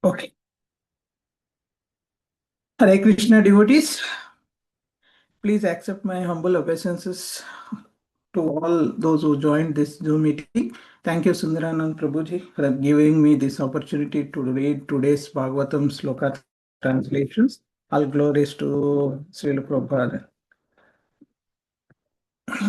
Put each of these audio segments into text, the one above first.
Okay. Hare Krishna devotees, please accept my humble obeisances to all those who joined this Zoom meeting. Thank you, SundarAnanda Prabhuji, for giving me this opportunity to read today's Bhagavatam sloka translations. All glories to Srila Prabhupada.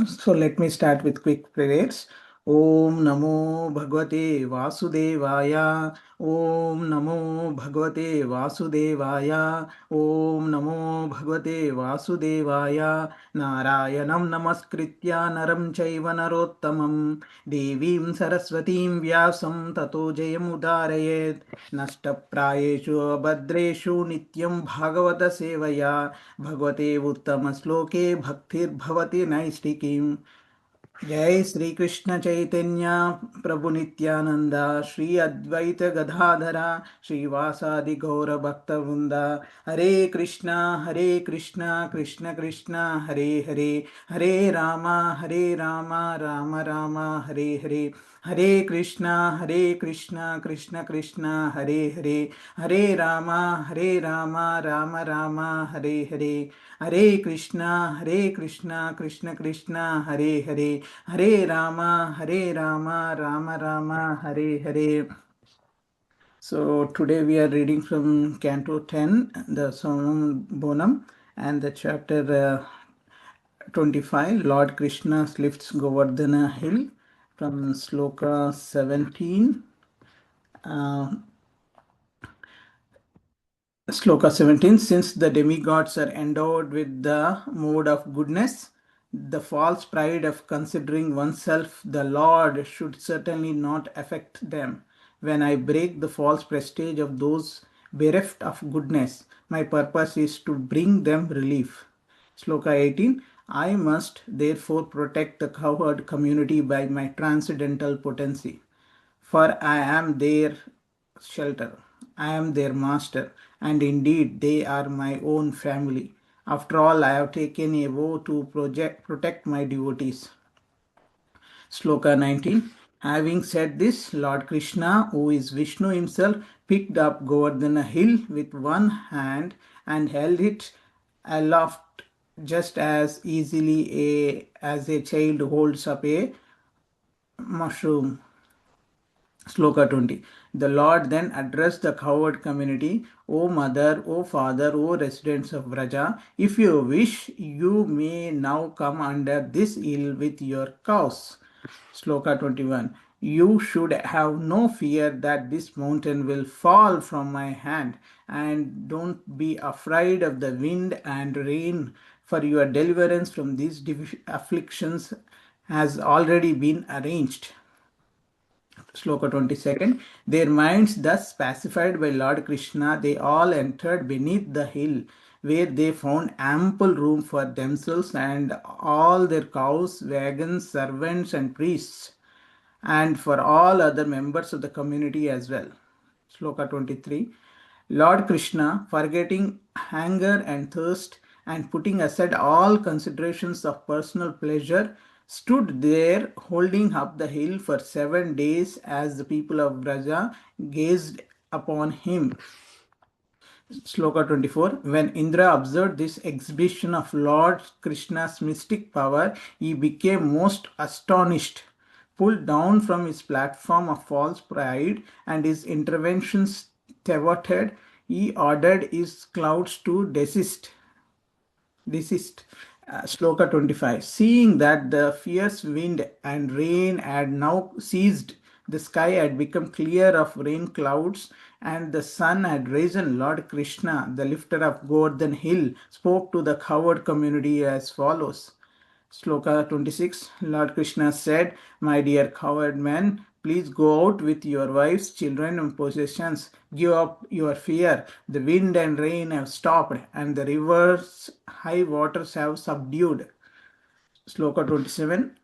So let me start with quick prayers. Om Namo Bhagavate Vasudevaya. Om Namo Bhagavate Vasudevaya. Om Namo Bhagavate Vasudevaya. Narayanam Namaskritya Naram Chaiva Narottamam. Devim Saraswatim Vyasam Tato Jayam Udarayet. Nashtaprayeshu Abhadreshu Nityam Bhagavata Sevaya. Bhagavate Uttama Bhaktir Bhavati Naistikim. जय श्री कृष्ण चैतन्य प्रभु नित्यानंद श्री अद्वैत गदाधरा श्रीवासादि गौर भक्त वृंदा हरे कृष्णा कृष्ण कृष्ण हरे हरे हरे राम राम राम हरे हरे हरे कृष्णा कृष्ण कृष्ण हरे राम राम राम हरे हरे हरे कृष्णा कृष्ण कृष्ण हरे Ram Ram Ram Hare Hare. So today we are reading from Canto 10, the Sonam Bonam, and the chapter 25, Lord Krishna lifts Govardhana hill, from sloka 17. Sloka 17. Since the demigods are endowed with the mode of goodness, the false pride of considering oneself the Lord should certainly not affect them. When I break the false prestige of those bereft of goodness, my purpose is to bring them relief. Sloka 18. I must therefore protect the cowherd community by my transcendental potency, for I am their shelter. I am their master, and indeed they are my own family. After all, I have taken a vow to protect my devotees. Sloka 19. Having said this, Lord Krishna, who is Vishnu himself, picked up Govardhana hill with one hand and held it aloft just as easily as a child holds up a mushroom. Sloka 20. The Lord then addressed the cowherd community, O mother, O father, O residents of Vraja, if you wish, you may now come under this hill with your cows. Sloka 21. You should have no fear that this mountain will fall from my hand, and don't be afraid of the wind and rain, for your deliverance from these afflictions has already been arranged. Sloka 22nd. Their minds thus pacified by Lord Krishna, they all entered beneath the hill, where they found ample room for themselves and all their cows, wagons, servants, and priests, and for all other members of the community as well. Sloka 23. Lord Krishna, forgetting hunger and thirst and putting aside all considerations of personal pleasure, stood there holding up the hill for 7 days as the people of Braja gazed upon him. Sloka 24. When Indra observed this exhibition of Lord Krishna's mystic power, he became most astonished. Pulled down from his platform of false pride and his interventions thwarted, he ordered his clouds to desist. Sloka 25. Seeing that the fierce wind and rain had now ceased, the sky had become clear of rain clouds, and the sun had risen, Lord Krishna, the lifter of Govardhan hill, spoke to the cowherd community as follows. Sloka 26. Lord Krishna said, My dear cowherd men, please go out with your wives, children, and possessions. Give up your fear. The wind and rain have stopped, and the river's high waters have subdued. Sloka 27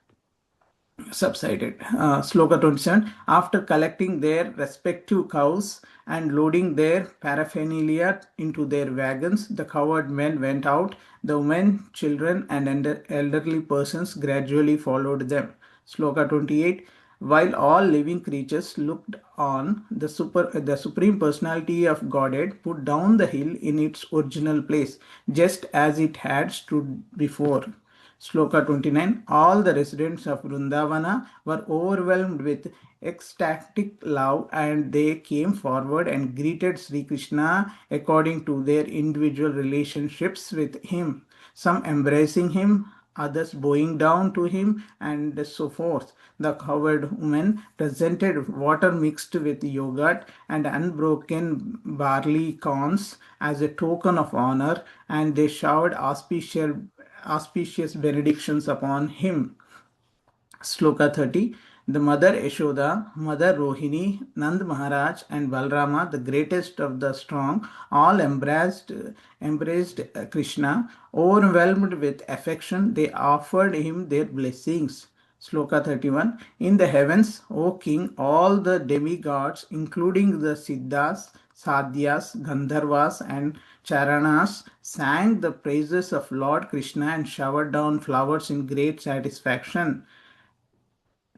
subsided. Sloka 27. After collecting their respective cows and loading their paraphernalia into their wagons, the cowherd men went out. The women, children, and elderly persons gradually followed them. Sloka 28. While all living creatures looked on, the Supreme Personality of Godhead put down the hill in its original place, just as it had stood before. Sloka 29. All the residents of Vrindavana were overwhelmed with ecstatic love, and they came forward and greeted Sri Krishna according to their individual relationships with him, some embracing him, others bowing down to him, and so forth. The cowherd women presented water mixed with yogurt and unbroken barley corns as a token of honor, and they showered auspicious benedictions upon him. Sloka 30. The mother Yashoda, mother Rohini, Nand Maharaj, and Balrama, the greatest of the strong, all embraced Krishna. Overwhelmed with affection, they offered him their blessings. Sloka 31. In the heavens, O king, all the demigods, including the Siddhas, Sadhyas, Gandharvas, and Charanas, sang the praises of Lord Krishna and showered down flowers in great satisfaction.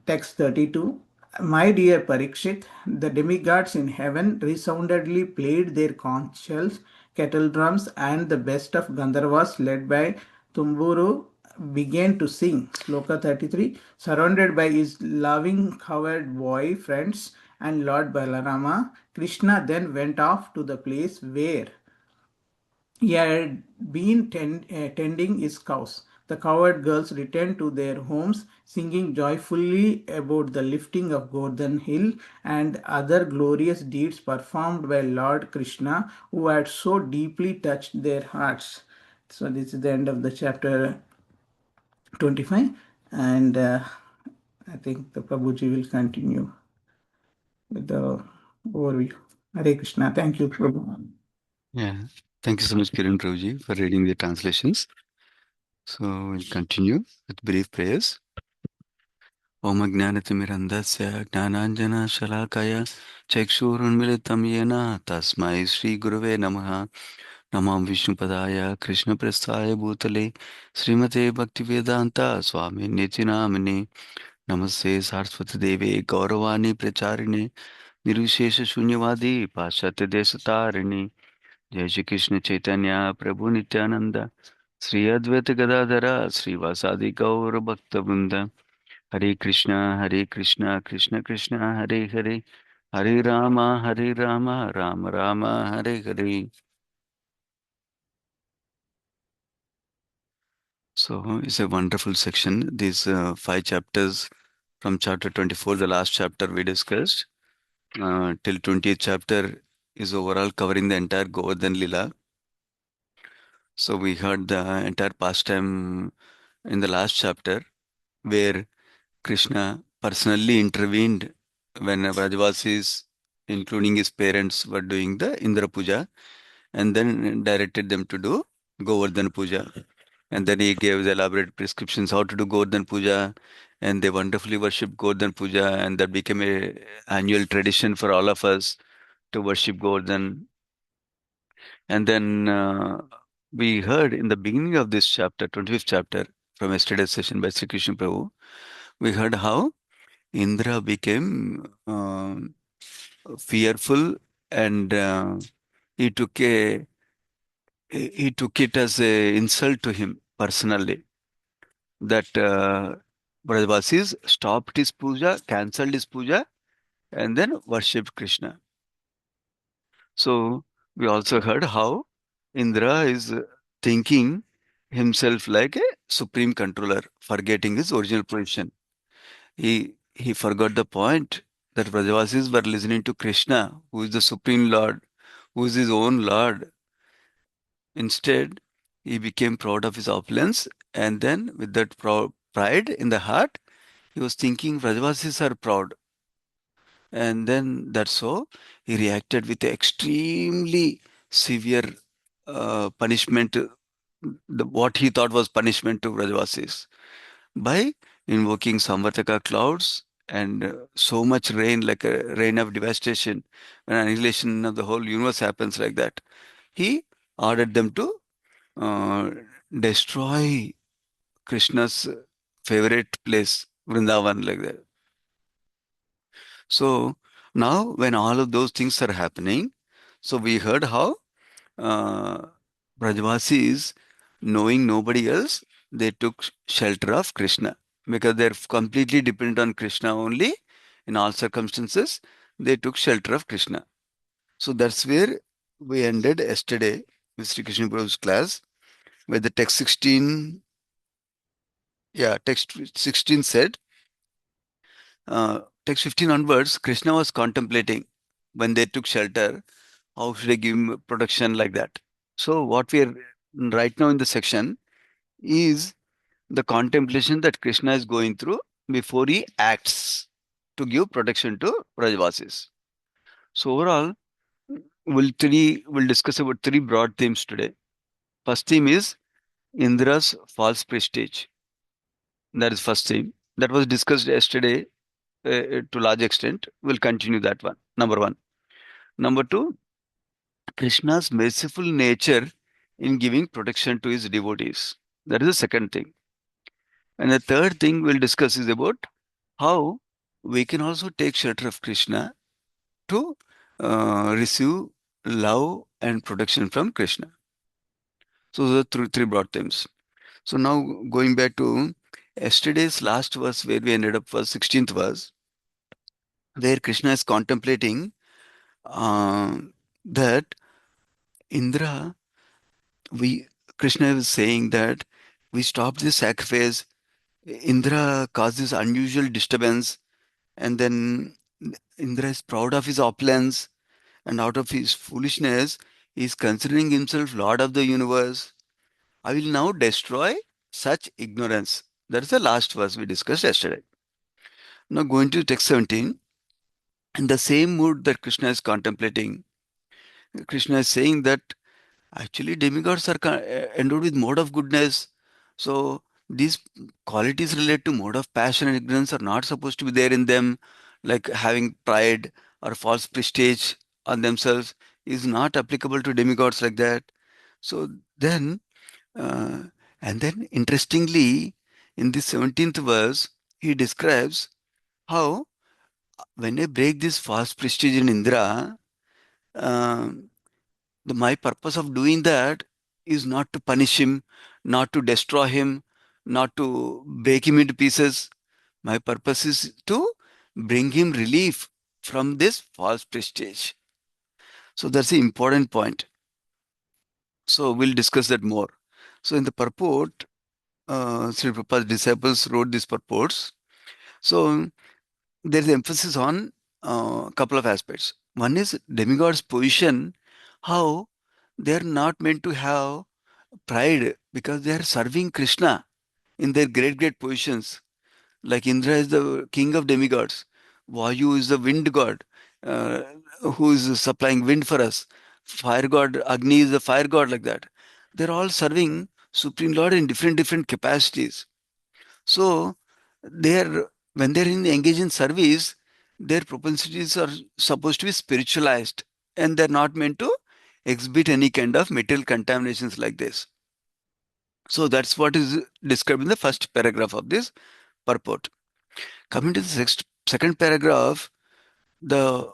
Text 32. My dear Parikshit, the demigods in heaven resoundingly played their conch shells, kettle drums, and the best of Gandharvas, led by Tumburu, began to sing. Sloka 33. Surrounded by his loving cowherd boy friends and Lord Balarama, Krishna then went off to the place where he had been tending his cows. The cowherd girls returned to their homes, singing joyfully about the lifting of Govardhan Hill and other glorious deeds performed by Lord Krishna, who had so deeply touched their hearts. So, this is the end of the chapter 25, and I think the Prabhuji will continue with the overview. Hare Krishna. Thank you, Prabhu. Yeah, thank you so much, Kiran Prabhuji, for reading the translations. So we'll continue with brief prayers. Om Ajnanatimirandasya Jnananjana Shalakaya Chakshurunmilitam Yena Tasmai Shri Gurave Namaha Namam Vishnupadaya Krishna Prasthaya Bhutale Srimate Bhaktivedanta Swami Nitinamini Namaste Saraswati Devi Gauravani Pracharine Nirvishesha Shunyavadi Paschatya Desatarini Jai Shri Krishna Chaitanya Prabhu Nityananda Sri Advaita Gadadhara Sri Vasadi Gaura Bhakta Vrinda Hare Krishna Krishna Krishna Hare Hare Hare Rama Rama Rama Hare Hare. So it's a wonderful section. These 5 chapters from chapter 24, the last chapter we discussed, till 20th chapter is overall covering the entire Govardhan Lila. So we heard the entire pastime in the last chapter where Krishna personally intervened when Vrajavasis, including his parents, were doing the Indra Puja and then directed them to do Govardhan Puja. And then he gave the elaborate prescriptions how to do Govardhan Puja, and they wonderfully worshipped Govardhan Puja, and that became a annual tradition for all of us to worship Govardhan. And then we heard in the beginning of this chapter, 25th chapter, from yesterday's session by Sri Krishna Prabhu, we heard how Indra became fearful, and he took a he took it as a insult to him personally that Brajavasis stopped his puja, cancelled his puja, and then worshipped Krishna. So we also heard how Indra is thinking himself like a supreme controller, forgetting his original position. He forgot the point that Brajavasis were listening to Krishna, who is the supreme Lord, who is his own Lord. Instead, he became proud of his opulence, and then with that pride in the heart, he was thinking Brajavasis are proud. And then that's so he reacted with extremely severe punishment, what he thought was punishment to Brajavasis, by invoking Samvartaka clouds and so much rain, like a rain of devastation, when annihilation of the whole universe happens like that. He ordered them to uh, destroy Krishna's favorite place, Vrindavan, like that. So now when all of those things are happening, so we heard how uh, Brajavasis, knowing nobody else, they took shelter of Krishna because they're completely dependent on Krishna only in all circumstances. They took shelter of Krishna. So that's where we ended yesterday with Sri Krishna Prabhu's class, where the text 16, yeah, text 16 said, text 15 onwards, Krishna was contemplating when they took shelter, how should I give him protection like that. So what we are right now in the section is the contemplation that Krishna is going through before he acts to give protection to Brajavasis. So overall, we'll discuss about three broad themes today. First theme is Indra's false prestige. That is first theme. That was discussed yesterday to large extent. We'll continue that one. Number one. Number two, Krishna's merciful nature in giving protection to his devotees. That is the second thing. And the third thing we'll discuss is about how we can also take shelter of Krishna to receive love and protection from Krishna. So those are three broad themes. So now going back to yesterday's last verse where we ended up was 16th verse, where Krishna is contemplating uh, that Indra, we Krishna is saying that we stopped this sacrifice. Indra caused this unusual disturbance, and then Indra is proud of his opulence, and out of his foolishness, he is considering himself Lord of the universe. I will now destroy such ignorance. That is the last verse we discussed yesterday. Now going to text 17, in the same mood that Krishna is contemplating, Krishna is saying that actually demigods are endowed with mode of goodness. So these qualities related to mode of passion and ignorance are not supposed to be there in them, like having pride or false prestige on themselves is not applicable to demigods like that. So then, uh, and then interestingly, in the 17th verse, he describes how when I break this false prestige in Indra, um, my purpose of doing that is not to punish him, not to destroy him, not to break him into pieces. My purpose is to bring him relief from this false prestige. So that's the important point. So we'll discuss that more. So in the purport, Sri Prabhupada's disciples wrote these purports. So there's emphasis on a couple of aspects. One is demigod's position, how they are not meant to have pride because they are serving Krishna in their great positions. Like Indra is the king of demigods, Vayu is the wind god uh, who is supplying wind for us. Fire god Agni is the fire god, like that. They're all serving Supreme Lord in different capacities. So they're when they're engaged in service, their propensities are supposed to be spiritualized and they're not meant to exhibit any kind of material contaminations like this. So that's what is described in the first paragraph of this purport. Coming to the second paragraph, the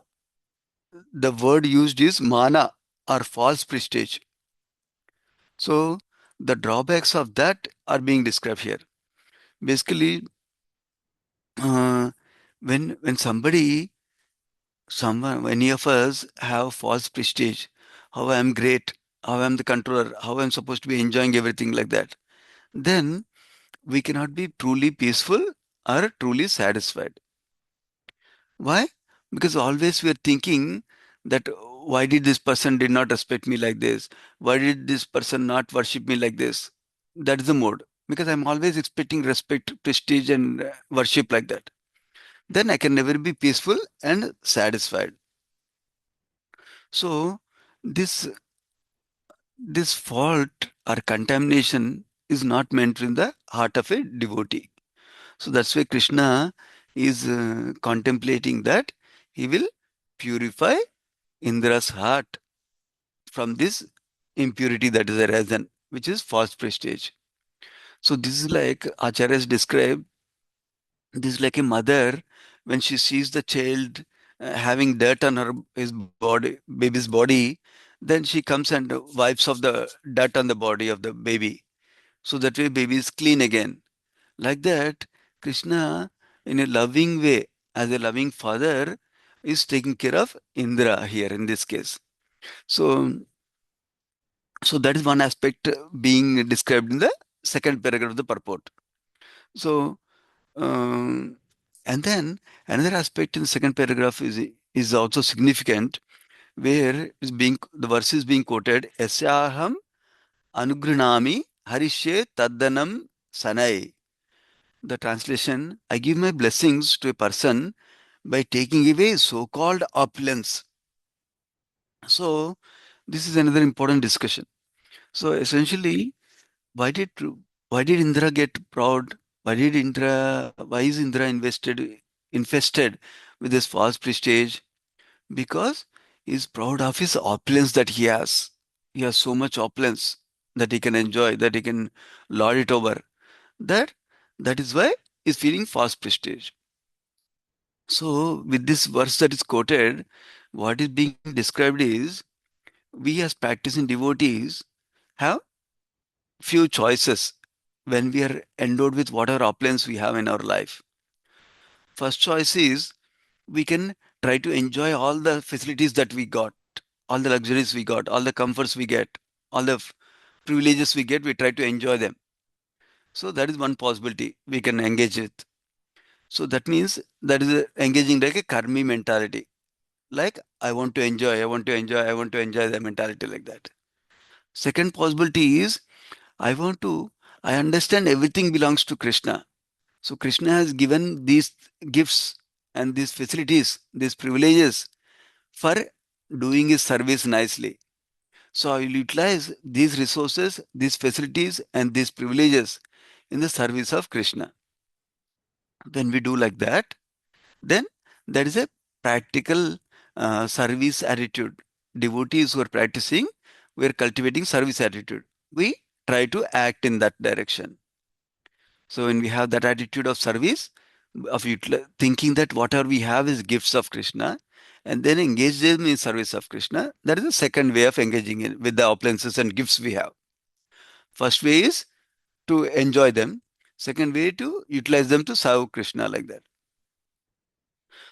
the word used is mana or false prestige. So the drawbacks of that are being described here. Basically, uh, when someone, any of us have false prestige, how I'm great, how I'm the controller, how I'm supposed to be enjoying everything like that, then we cannot be truly peaceful or truly satisfied. Why? Because always we are thinking that why did this person did not respect me like this? Why did this person not worship me like this? That is the mode. Because I'm always expecting respect, prestige, and worship like that. Then I can never be peaceful and satisfied. So this this fault or contamination is not meant in the heart of a devotee. So that's why Krishna is contemplating that he will purify Indra's heart from this impurity that is arisen, which is false prestige. So this is like Acharyas describe, this is like a mother when she sees the child having dirt on his body, baby's body, then she comes and wipes off the dirt on the body of the baby. So that way baby is clean again. Like that, Krishna, in a loving way, as a loving father, is taking care of Indra here in this case. So, so that is one aspect being described in the second paragraph of the purport. So, um, and then another aspect in the second paragraph is also significant, where is being the verse is being quoted, Yasyaham Anugranami Harishe Taddanam Sanai. The translation, I give my blessings to a person by taking away so-called opulence. So this is another important discussion. So essentially, why did why did Indra get proud? Why is Indra infested with this false prestige? Because he's proud of his opulence that he has. He has so much opulence that he can enjoy, that he can lord it over. That that is why he's feeling false prestige. So, with this verse that is quoted, what is being described is we as practicing devotees have few choices when we are endowed with whatever opulence we have in our life. First choice is we can try to enjoy all the facilities that we got, all the luxuries we got, all the comforts we get, all the privileges we get, we try to enjoy them. So, that is one possibility we can engage with. So, that means that is engaging like a karmi mentality. Like, I want to enjoy, I want to enjoy, I want to enjoy the mentality like that. Second possibility is I want to, I understand everything belongs to Krishna. So Krishna has given these gifts and these facilities, these privileges for doing his service nicely. So I will utilize these resources, these facilities, and these privileges in the service of Krishna. When we do like that, then that is a practical service attitude. Devotees who are practicing, we are cultivating service attitude. We try to act in that direction. So when we have that attitude of service, of thinking that whatever we have is gifts of Krishna, and then engage them in service of Krishna, that is the second way of engaging in with the opulences and gifts we have. First way is to enjoy them. Second way to utilize them to serve Krishna like that.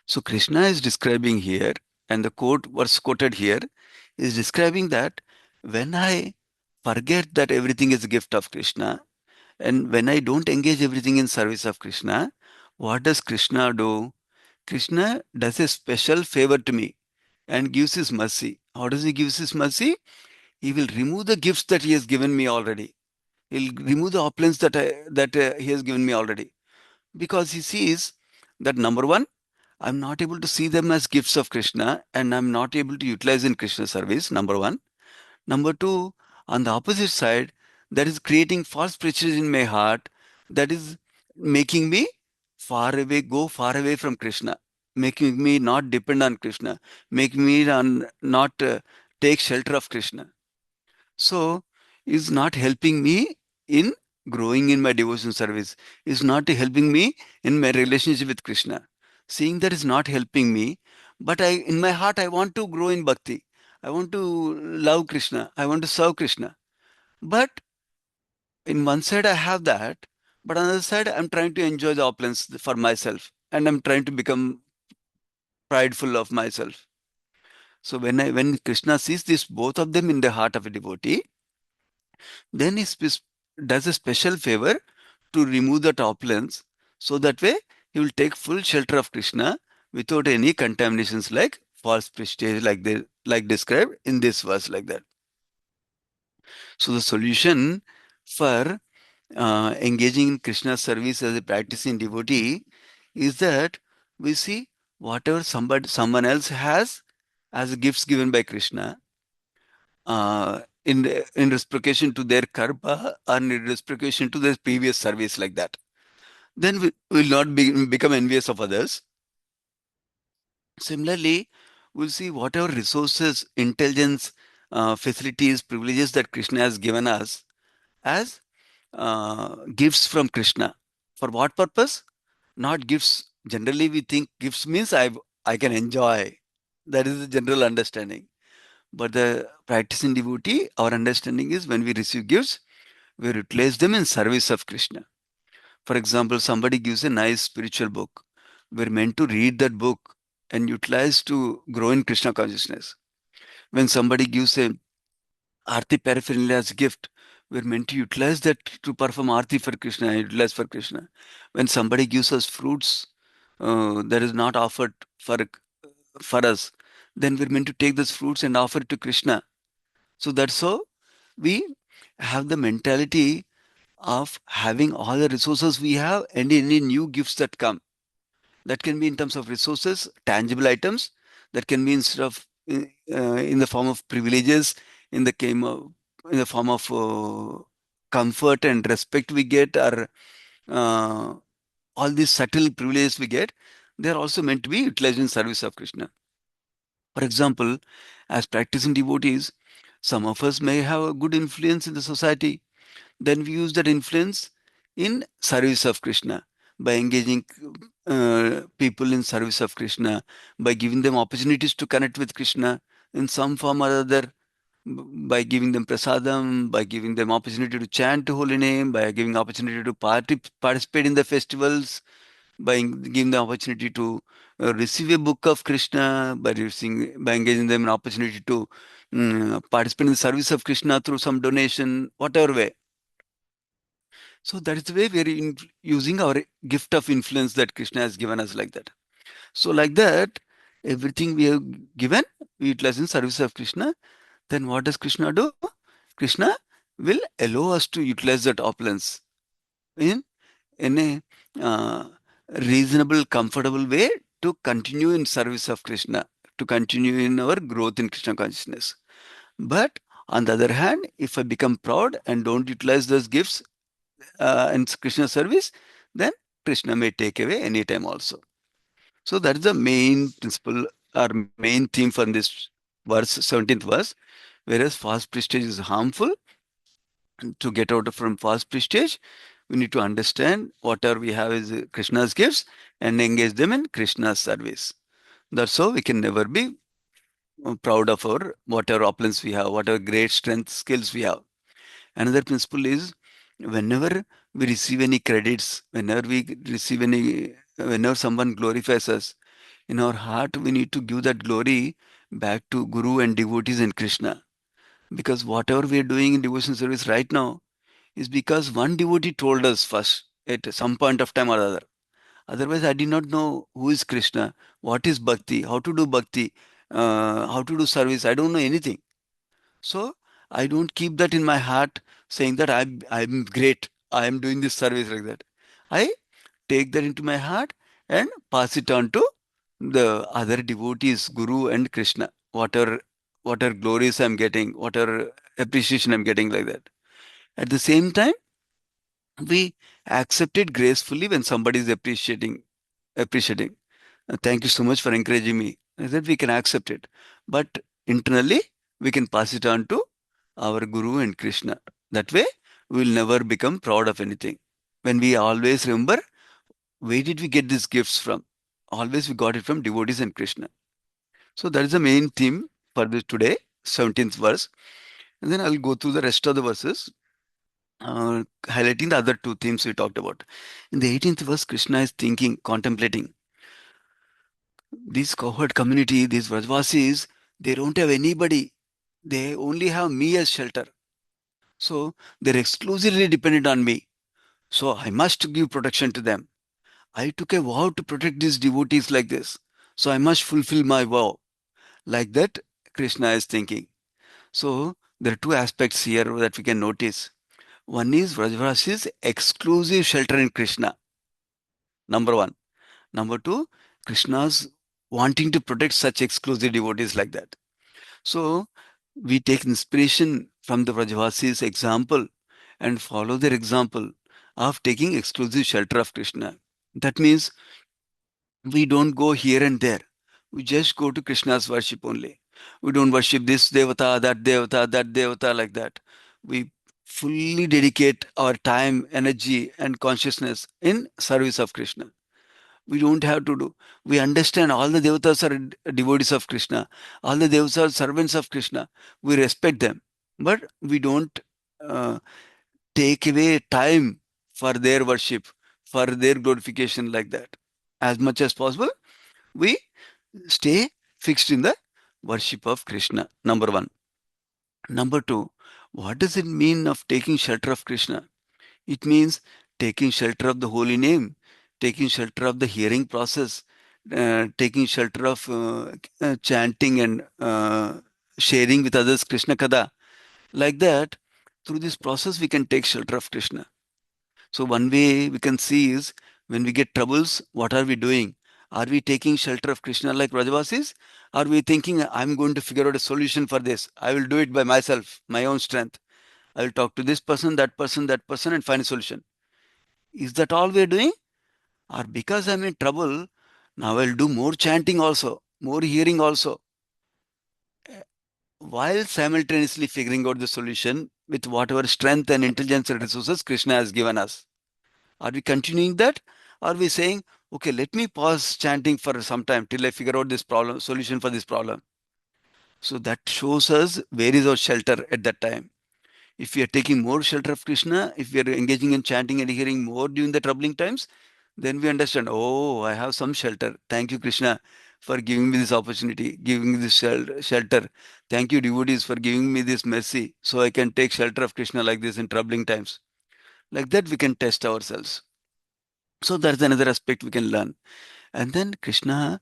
So Krishna is describing here, and the quote verse quoted here is describing that when I forget that everything is a gift of Krishna, and when I don't engage everything in service of Krishna, what does Krishna do? Krishna does a special favor to me and gives his mercy. How does he give his mercy? He will remove the gifts that he has given me already. He'll remove the opulence that he has given me already, because he sees that number one, I'm not able to see them as gifts of Krishna and I'm not able to utilize in Krishna service, number one. Number two, on the opposite side, that is creating false prejudice in my heart, that is making me go far away from Krishna, making me not depend on Krishna, making me not take shelter of Krishna. So, is not helping me in growing in my devotion service, is not helping me in my relationship with Krishna. Seeing that is not helping me, but in my heart, I want to grow in bhakti. I want to love Krishna. I want to serve Krishna. But in one side, I have that. But on the other side, I'm trying to enjoy the opulence for myself. And I'm trying to become prideful of myself. So when Krishna sees this, both of them in the heart of a devotee, then does a special favor to remove that opulence. So that way, he will take full shelter of Krishna without any contaminations like false prestige, like described in this verse, like that. So the solution for engaging in Krishna's service as a practicing devotee is that we see whatever someone else has as gifts given by Krishna, in reciprocation to their karma and in reciprocation to their previous service, like that. Then we will not become envious of others. Similarly, we'll see whatever resources, intelligence, facilities, privileges that Krishna has given us as gifts from Krishna. For what purpose? Not gifts Generally, we think gifts means I can enjoy. That is the general understanding. But the practicing devotee, our understanding is when we receive gifts, we utilize them in service of Krishna. For example, somebody gives a nice spiritual book. We're meant to read that book and utilize to grow in Krishna consciousness. When somebody gives a Aarti paraphernalia as a gift, we're meant to utilize that to perform Aarti for Krishna, utilize for Krishna. When somebody gives us fruits that is not offered for us, then we're meant to take those fruits and offer it to Krishna. So that's how we have the mentality of having all the resources we have and any new gifts that come. That can be in terms of resources, tangible items. That can be instead of in the form of privileges, in the came in the form of comfort and respect we get, or uh, all these subtle privileges we get. They are also meant to be utilized in service of Krishna. For example, as practicing devotees, some of us may have a good influence in the society. Then we use that influence in service of Krishna by engaging people in service of Krishna, by giving them opportunities to connect with Krishna in some form or other, by giving them prasadam, by giving them opportunity to chant holy name, by giving opportunity to participate in the festivals, by giving the opportunity to receive a book of Krishna, by engaging them in opportunity to participate in the service of Krishna through some donation, whatever way. So that is the way we are using our gift of influence that Krishna has given us like that. So like that, everything we have given, we utilize in service of Krishna. Then what does Krishna do? Krishna will allow us to utilize that opulence in a reasonable, comfortable way to continue in service of Krishna, to continue in our growth in Krishna consciousness. But on the other hand, if I become proud and don't utilize those gifts in Krishna service, then Krishna may take away anytime also. So that is the main principle or main theme for this verse, 17th verse. Whereas false prestige is harmful, to get out from false prestige, we need to understand whatever we have is Krishna's gifts and engage them in Krishna's service. That's how we can never be proud of our whatever opulence we have, whatever great strength, skills we have. Another principle is whenever we receive any credits, whenever someone glorifies us, in our heart we need to give that glory back to Guru and devotees and Krishna. Because whatever we are doing in devotion service right now is because one devotee told us first at some point of time or other. Otherwise, I did not know who is Krishna, what is bhakti, how to do service. I don't know anything. So I don't keep that in my heart saying that I'm great. I am doing this service like that. I take that into my heart and pass it on to the other devotees, Guru and Krishna. Whatever glories I'm getting, whatever appreciation I'm getting like that. At the same time, we accept it gracefully when somebody is appreciating. Thank you so much for encouraging me. That we can accept it. But internally, we can pass it on to our Guru and Krishna. That way, we will never become proud of anything. When we always remember, where did we get these gifts from? Always we got it from devotees and Krishna. So that is the main theme for this today, 17th verse. And then I'll go through the rest of the verses, highlighting the other two themes we talked about. In the 18th verse, Krishna is thinking, contemplating. This cowherd community, these Vrajvasis, they don't have anybody. They only have me as shelter. So they're exclusively dependent on me. So I must give protection to them. I took a vow to protect these devotees like this. So I must fulfill my vow. Like that, Krishna is thinking. So there are two aspects here that we can notice. One is Vrajvasi's exclusive shelter in Krishna. Number one. Number two, Krishna's wanting to protect such exclusive devotees like that. So we take inspiration from the Vrajvasi's example and follow their example of taking exclusive shelter of Krishna. That means we don't go here and there. We just go to Krishna's worship only. We don't worship this devata, that devata like that. We fully dedicate our time, energy, and consciousness in service of Krishna. We don't have to do. We understand all the devatas are devotees of Krishna. All the devatas are servants of Krishna. We respect them. But we don't uh, take away time for their worship, for their glorification like that. As much as possible, we stay fixed in the worship of Krishna. Number one. Number two, what does it mean of taking shelter of Krishna? It means taking shelter of the holy name, taking shelter of the hearing process, taking shelter of chanting and sharing with others Krishna Kada. Like that, through this process, we can take shelter of Krishna. So, one way we can see is when we get troubles, what are we doing? Are we taking shelter of Krishna like Rajavasis? Are we thinking, I'm going to figure out a solution for this? I will do it by myself, my own strength. I will talk to this person, that person, and find a solution. Is that all we are doing? Or because I'm in trouble, now I'll do more chanting also, more hearing also, while simultaneously figuring out the solution with whatever strength and intelligence and resources Krishna has given us. Are we continuing that? Are we saying, okay, let me pause chanting for some time till I figure out this problem, solution for this problem? So that shows us where is our shelter at that time. If we are taking more shelter of Krishna, if we are engaging in chanting and hearing more during the troubling times, then we understand, oh, I have some shelter. Thank you, Krishna, for giving me this opportunity, giving me this shelter. Thank you, devotees, for giving me this mercy so I can take shelter of Krishna like this in troubling times. Like that, we can test ourselves. So that's another aspect we can learn. And then Krishna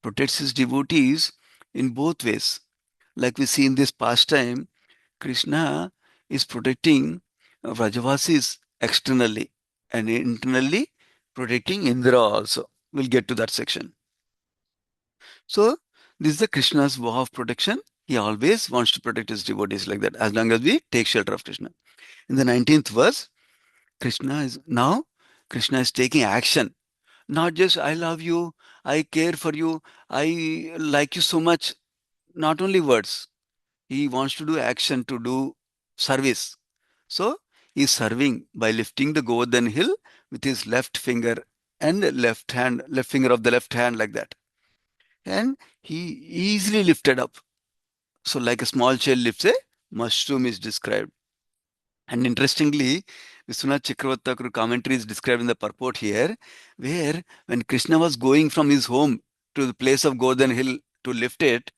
protects his devotees in both ways. Like we see in this pastime, Krishna is protecting Vrajavasis externally and internally protecting Indra also. We'll get to that section. So, this is the Krishna's vow of protection. He always wants to protect his devotees like that, as long as we take shelter of Krishna. In the 19th verse, Krishna is taking action. Not just I love you, I care for you, I like you so much. Not only words. He wants to do action, to do service. So he is serving by lifting the Govardhan hill with his left finger and left hand, left finger of the left hand like that. And he easily lifted up. So like a small child lifts a mushroom is described. And interestingly, Vishwanath Chakravarti Thakur commentary is described in the purport here, where when Krishna was going from his home to the place of Govardhan hill to lift it,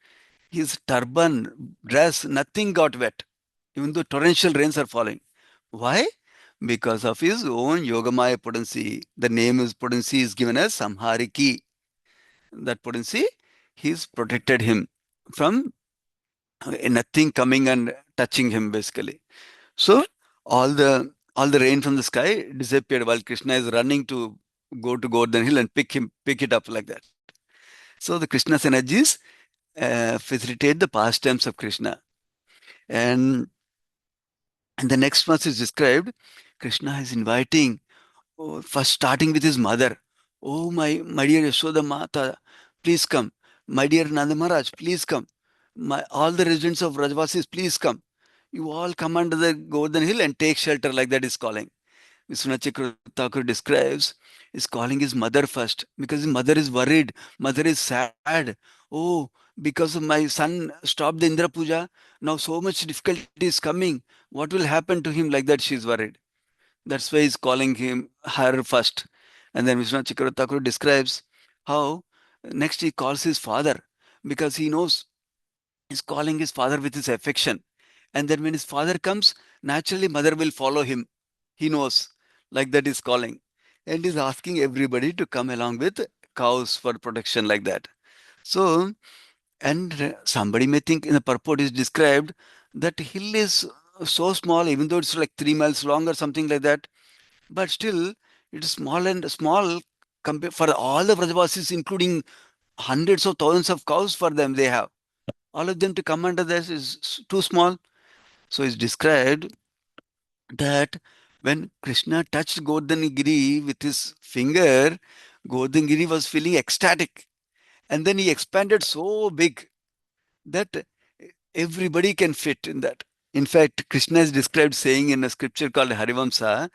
his turban, dress, nothing got wet, even though torrential rains are falling. Why? Because of his own Yogamaya potency. The name is potency is given as Samhariki. That potency, he's protected him from nothing coming and touching him basically. So all the rain from the sky disappeared while Krishna is running to go to Govardhan Hill and pick it up like that. So the Krishna's energies facilitate the pastimes of Krishna. And, and the next verse is described. Krishna is inviting, first starting with his mother. Oh, my dear Yashoda Mata, please come. My dear Nanda Maharaj, please come. All the residents of Rajvasis, please come. You all come under the Govardhan hill and take shelter, like that is calling. Vishwanath Chakravarti Thakur describes, is calling his mother first because his mother is worried, mother is sad. Oh, because of my son stopped the Indra Puja, now so much difficulty is coming. What will happen to him? Like that, she is worried. That's why he's calling her first. And then Vishwanath Chakravarti Thakur describes how next he calls his father because he knows he's calling his father with his affection. And then when his father comes, naturally mother will follow him. He knows, like that is calling. And he's asking everybody to come along with cows for protection like that. So, and somebody may think in the purport is described that hill is so small, even though it's like 3 miles long or something like that, but still it is small and small for all the Vrajavasis, including hundreds of thousands of cows for them they have. All of them to come under this is too small. So it's described that when Krishna touched Giri with his finger, Giri was feeling ecstatic. And then he expanded so big that everybody can fit in that. In fact, Krishna is described saying in a scripture called Harivamsa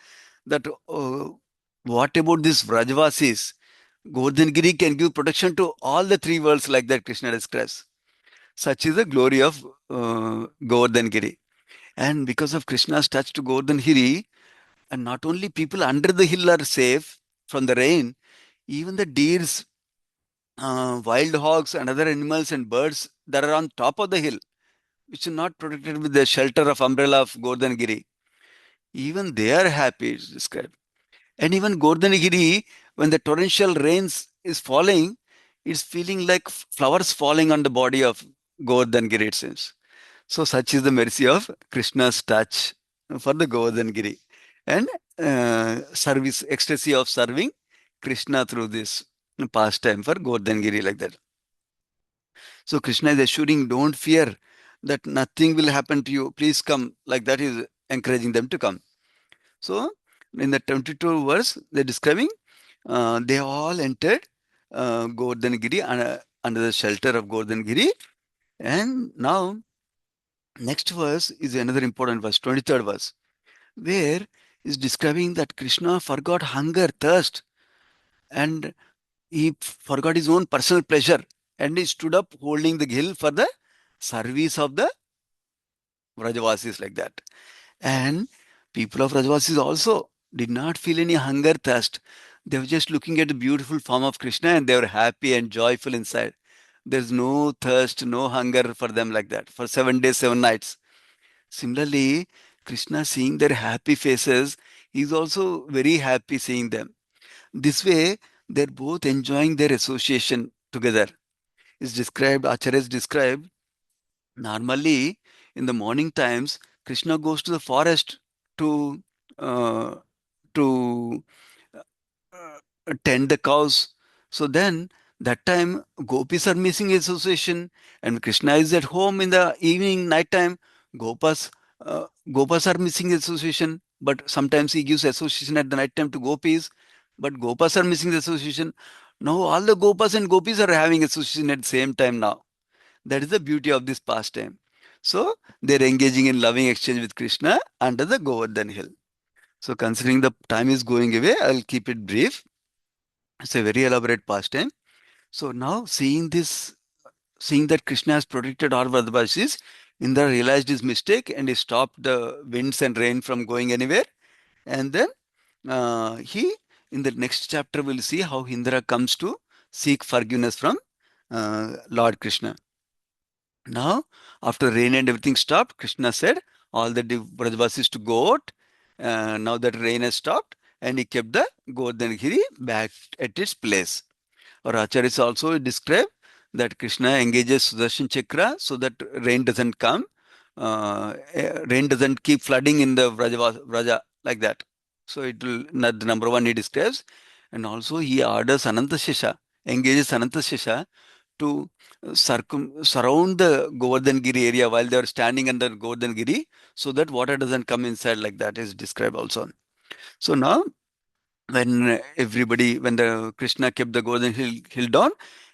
that what about these Vrajavasis? Govardhan can give protection to all the three worlds like that Krishna describes. Such is the glory of Govardhan. And because of Krishna's touch to Govardhan, and not only people under the hill are safe from the rain, even the deers, wild hogs, and other animals and birds that are on top of the hill, which are not protected with the shelter of umbrella of Govardhan, even they are happy, it's described. And even Govardhan, when the torrential rains is falling, it's feeling like flowers falling on the body of Govardhan, it seems. So such is the mercy of Krishna's touch for the Govardhan, and service ecstasy of serving Krishna through this pastime for Govardhan, like that. So Krishna is assuring, don't fear that nothing will happen to you. Please come. Like that is encouraging them to come. So in the 22 verse, they're describing they all entered Govardhan under the shelter of Govardhan. And now next verse is another important verse, 23rd verse, where is describing that Krishna forgot hunger, thirst, and he forgot his own personal pleasure, and he stood up holding the hill for the service of the Vrajavasis, like that. And people of Vrajavasis also did not feel any hunger, thirst. They were just looking at the beautiful form of Krishna and they were happy and joyful inside. There's no thirst, no hunger for them like that for 7 days, 7 nights. Similarly, Krishna seeing their happy faces, he's also very happy seeing them. This way, they're both enjoying their association together. It's described, Acharyas described, normally in the morning times, Krishna goes to the forest to uh, to tend the cows. So then that time gopis are missing association, and Krishna is at home in the evening, night time. Gopas Gopas are missing association, but sometimes he gives association at the night time to gopis, but Gopas are missing the association. Now all the Gopas and gopis are having association at the same time now. That is the beauty of this pastime. So they're engaging in loving exchange with Krishna under the Govardhan hill. So considering the time is going away, I'll keep it brief. It's a very elaborate pastime. So now seeing that Krishna has protected all Vrajavasis, Indra realized his mistake and he stopped the winds and rain from going anywhere. And then he, in the next chapter, will see how Indra comes to seek forgiveness from Lord Krishna. Now, after rain and everything stopped, Krishna said, all the Vrajavasis to go out. Now that rain has stopped, and he kept the Govardhan back at its place. Or Acharyas also describe that Krishna engages Sudarshan Chakra so that rain doesn't come. Rain doesn't keep flooding in the Vraja like that. So it will, the number one he describes. And also he orders Ananta Shesha, engages Ananta Shesha to surround the Govardhan Giri area while they are standing under Govardhan Giri so that water doesn't come inside, like that is described also. So now when the Krishna kept the hill down,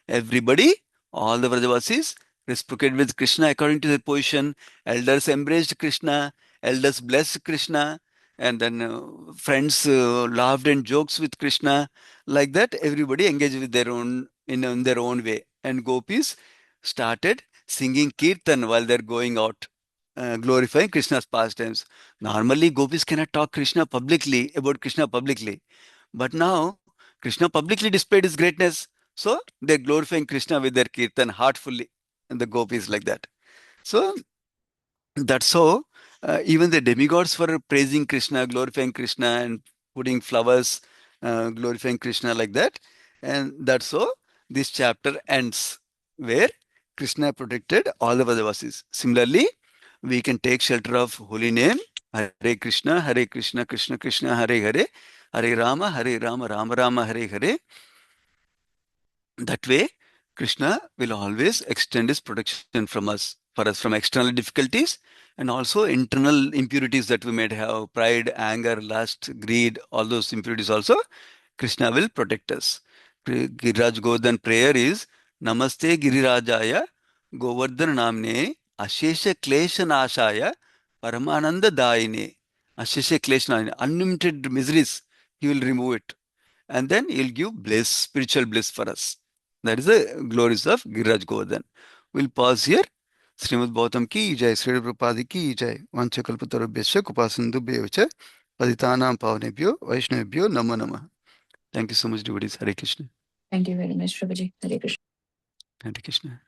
everybody, all the Vrajavasis reciprocated with Krishna according to their position. Elders embraced Krishna, elders blessed Krishna, and then friends laughed and jokes with Krishna. Like that, everybody engaged with their own in their own way. And gopis started singing kirtan while they're going out, glorifying Krishna's pastimes. Normally, gopis cannot talk Krishna publicly about Krishna publicly, but now Krishna publicly displayed his greatness. So they're glorifying Krishna with their kirtan heartfully, and the gopis like that. So that's how even the demigods were praising Krishna, glorifying Krishna, and putting flowers, glorifying Krishna like that. And that's how this chapter ends, where Krishna protected all the Vrajavasis. Similarly, we can take shelter of holy name, Hare Krishna, Krishna Krishna, Hare Hare, Hare Rama, Rama Rama, Hare Hare. That way, Krishna will always extend his protection from us, for us from external difficulties and also internal impurities that we might have, pride, anger, lust, greed, all those impurities also. Krishna will protect us. Giriraj Govardhan prayer is Namaste Girirajaya Govardhan Namne Ashesha Klesha Nashaya Paramananda Daine. Ashesha Klesha Unlimited miseries, he will remove it. and then he'll give bliss, spiritual bliss for us. That is the glories of Giriraj Govardhan. We'll pause here. Srimad Bhagavatam ki jai, Sri Prabhupada ki jai. Vanchakalpatarubhyasya kupasindubhyevacha paditanam pavanebhyo vaishnavebhyo namo namah. Thank you so much, devotees. Hare Krishna. Thank you very much, Prabhuji. Hare Krishna. Hare Krishna.